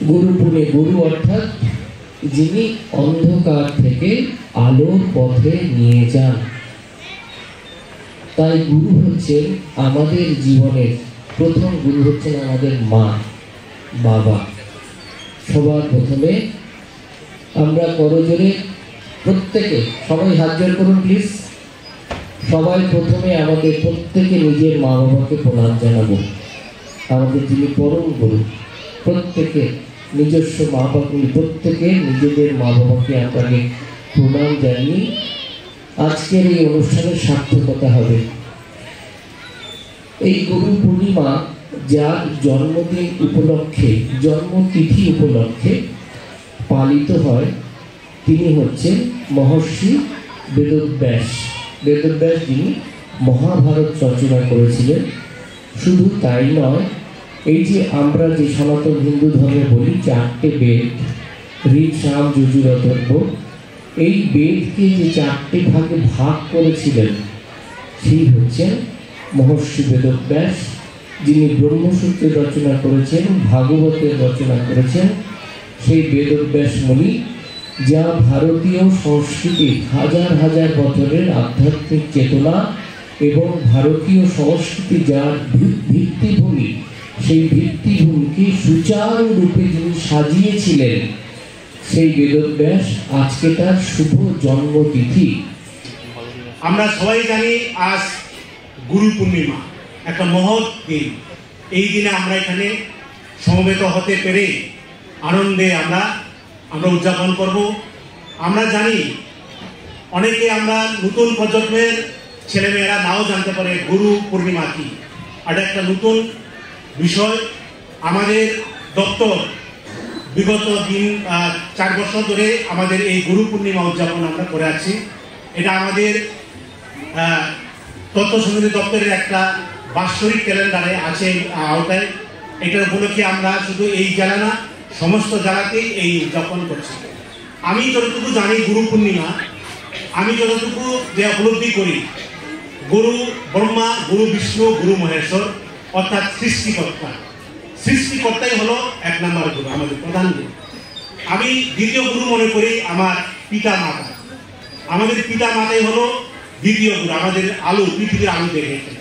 গুরুপুরে গুরু অর্থাৎ যিনি অন্ধকার থেকে আলোর পথে নিয়ে যান। তাই গুরু হচ্ছেন আমাদের জীবনের প্রথম গুরু, হচ্ছেন আমাদের মা বাবা। সবার প্রথমে আমরা করজোরে প্রত্যেকে, সবাই হাত জোড় করুন প্লিজ। সবাই প্রথমে আমাদের প্রত্যেকে নিজের মা বাবাকে প্রণাম জানাবো। আমাদের যিনি পরম গুরু, প্রত্যেকে নিজস্ব মা বাবাকে, প্রত্যেকে নিজেদের মা বাবাকে আপনাকে প্রণাম জানিয়ে আজকের এই অনুষ্ঠানের সার্থকতা হবে। এই গুরু পূর্ণিমা যার জন্মদিন উপলক্ষে, জন্মতিথি উপলক্ষে পালিত হয়, তিনি হচ্ছেন মহর্ষি বেদব্যাস। বেদব্যাস যিনি মহাভারত রচনা করেছিলেন। শুধু তাই নয়, এই যে আমরা যে সনাতন হিন্দু ধর্মে বলি 4টে বেদ, ঋক, সাম, যজুর, অথর্ব, এই বেদকে যে 4টে ভাগে ভাগ করেছিলেন সেই হচ্ছেন মহর্ষি বেদব্যাস, যিনি ব্রহ্মসূত্রের রচনা করেছেন, ভাগবতের রচনা করেছেন। সেই বেদব্যাস মুনি, যা ভারতীয় সংস্কৃতির হাজার হাজার বছরের আধ্যাত্মিক চেতনা এবং ভারতীয় সংস্কৃতি যার ভিত্তিভূমি, সেই ভিত্তিভূমিকে সুচারুরূপে যিনি সাজিয়েছিলেন, সেই বেদব্যাস আজকে তার শুভ জন্মতিথি। আমরা সবাই জানি আজ গুরু পূর্ণিমা, একটা মহৎ দিন। এই দিনে আমরা এখানে সমবেত হতে পেরে আনন্দে আমরা উদযাপন করব। আমরা জানি অনেকে, আমরা নতুন প্রজন্মের ছেলেমেয়েরা নাও জানতে পারে গুরু পূর্ণিমা কি। এটা একটা নতুন বিষয়। আমাদের দপ্তর বিগত 4 বছর ধরে আমাদের এই গুরু পূর্ণিমা উদযাপন আমরা করে আছি। এটা আমাদের তথ্য সংস্কৃতি দপ্তরের একটা বাৎসরিক ক্যালেন্ডারে আছে আওতায়। এটার উপলক্ষে আমরা শুধু এই জেলা না, সমস্ত জেলাতেই এই উদযাপন করছি। আমি যতটুকু জানি গুরু পূর্ণিমা, আমি যতটুকু যে উপলব্ধি করি, গুরু ব্রহ্মা, গুরু বিষ্ণু, গুরু মহেশ্বর, অর্থাৎ সৃষ্টিকর্তা। সৃষ্টিকর্তাই হলো 1 নম্বর গুরু, আমাদের প্রধান গুরু। আমি দ্বিতীয় গুরু মনে করি আমার পিতা মাতা। আমাদের পিতা মাতাই হলো দ্বিতীয় গুরু, আমাদের আলো, পৃথিবীর আলো দেখেছেন।